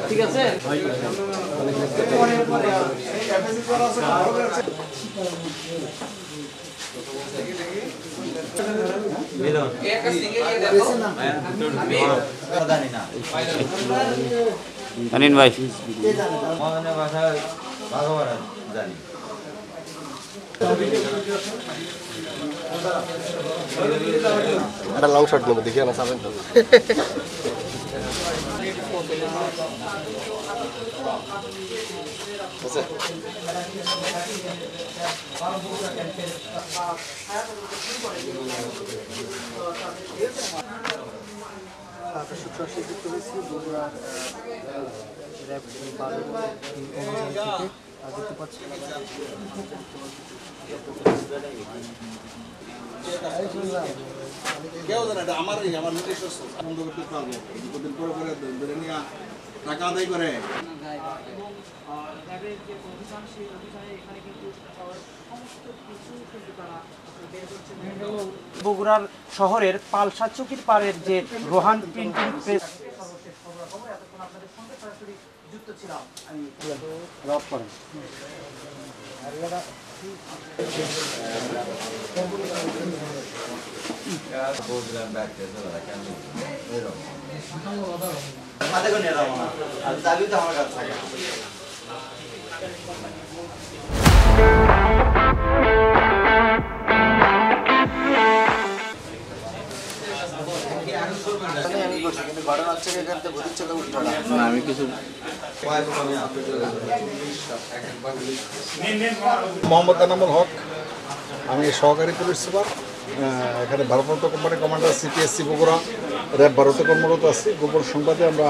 ঠিক আছে জানেন ভাই একটা লং শট নেবো দেখি আমার সামনে দেখতে পাচ্ছি কেউ জানে এটা আমার নিজস্ব আনন্দ করতে পারবো দুদিন পরে পরে ধরে নিয়ে টাকা আদায় করে বগুড়ার শহরের পালসা চৌকির পাড়ের যে রোহান প্রিন্টিং প্রেস যুক্ত ছিলাম আমি লক করেন আমি কিছু মোহাম্মদ এনামুল হক আমি সহকারী পুলিশ সুপার এখানে ভারপ্রাপ্ত company commander CPSC Bogura RAB ভারতে কর্মরত আছি গোপন সংবাদে আমরা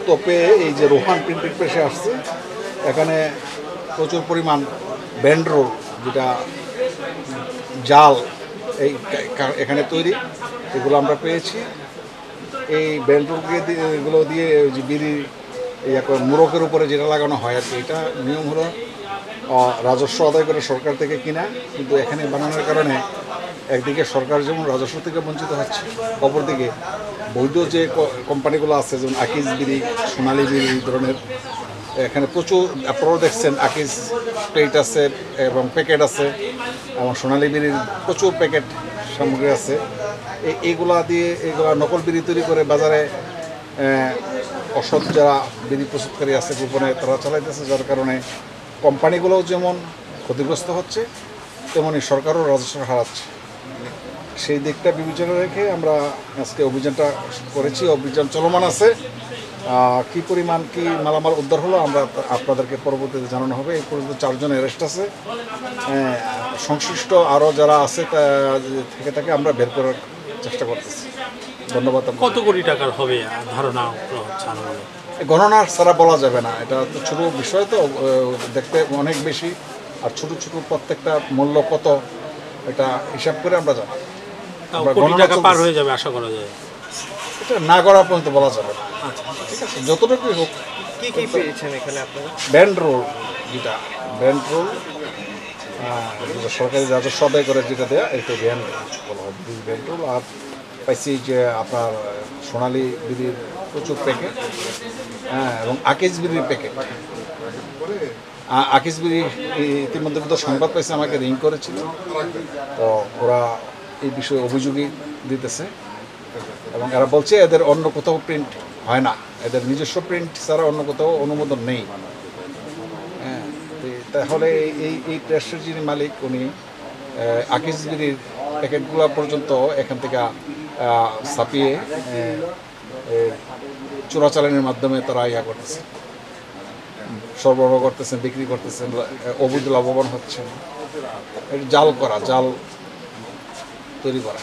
তোপে এই যে রোহান প্রিন্টিং প্রেসে আসছি এখানে প্রচুর পরিমাণ ব্যান্ডরোল যেটা জাল এই এখানে তৈরি এগুলো আমরা পেয়েছি এই ব্যান্ডরোলকে এগুলো দিয়ে যে বিড়ি মোড়কের উপরে যেটা লাগানো হয় আর কি এটা নিয়ম হলো রাজস্ব আদায় করে সরকার থেকে কিনা কিন্তু এখানে বানানোর কারণে একদিকে সরকার যেমন রাজস্ব থেকে বঞ্চিত হচ্ছে অপরদিকে বৈধ যে কোম্পানিগুলো আছে যেমন আকিজ বিড়ি সোনালী বিড়ি এই ধরনের এখানে প্রচুর আপনারাও দেখছেন আকিজ প্লেট আছে এবং প্যাকেট আছে এবং সোনালী বিড়ির প্রচুর প্যাকেট সামগ্রী আছে এইগুলা দিয়ে এগুলা নকল বিড়ি তৈরি করে বাজারে অসৎ যারা বিড়ি প্রস্তুতকারী আছে গোপনে তারা চালাইতেছে যার কারণে কোম্পানিগুলোও যেমন ক্ষতিগ্রস্ত হচ্ছে তেমনি সরকারও রাজস্ব হারাচ্ছে সেই দিকটা বিবেচনা রেখে আমরা আজকে অভিযানটা করেছি অভিযান চলমান আছে কি পরিমাণ কি মালামাল উদ্ধার হলো আমরা আপনাদেরকে পরবর্তীতে জানানো হবে এই পর্যন্ত 4 জন অ্যারেস্ট আছে সংশ্লিষ্ট আরও যারা আছে থেকে তাকে আমরা বের করার চেষ্টা করতেছি ধন্যবাদ কত কোটি টাকার হবে ধারণা গণনা ছাড়া বলা যাবে না এটা তো ছোটো বিষয় তো দেখতে অনেক বেশি আর ছোট ছোট প্রত্যেকটা মূল্য কত এটা হিসাব করে আমরা জানি পার হয়ে যাবে আশা করা যায় এটা না করা পর্যন্ত বলা যাবে না ঠিক আছে যতটুকুই হোক কি কি পেয়েছেন এখানে আপনারা ব্যান্ড রোল যেটা ব্যান্ড রোল সরকারি রাজস্ব আদায় করে যেটা দেয়া এটা ব্যান্ড বলা হয় ব্যান্ড রোল আর পাইছি যে আপনার সোনালী বিড়ির প্রচুর প্যাকেট এবং আকিজ বিড়ির প্যাকেট আকিজ বিড়ি ইতিমধ্যে তো সংবাদ পাইছে আমাকে রিং করেছিল তো ওরা এই বিষয়ে অভিযোগই দিতেছে এবং এরা বলছে এদের অন্য কোথাও প্রিন্ট হয় না এদের নিজস্ব প্রিন্ট ছাড়া অন্য কোথাও অনুমোদন নেই হ্যাঁ তাহলে এই প্রেসের যিনি মালিক উনি আকিজ বিড়ির প্যাকেটগুলো পর্যন্ত এখান থেকে ছাপিয়ে চোরাচালানের মাধ্যমে তারা ইয়া করতেছে সরবরাহ করতেছেন বিক্রি করতেছেন অবৈধ লাভবান হচ্ছে জাল করা জাল তৈরি করা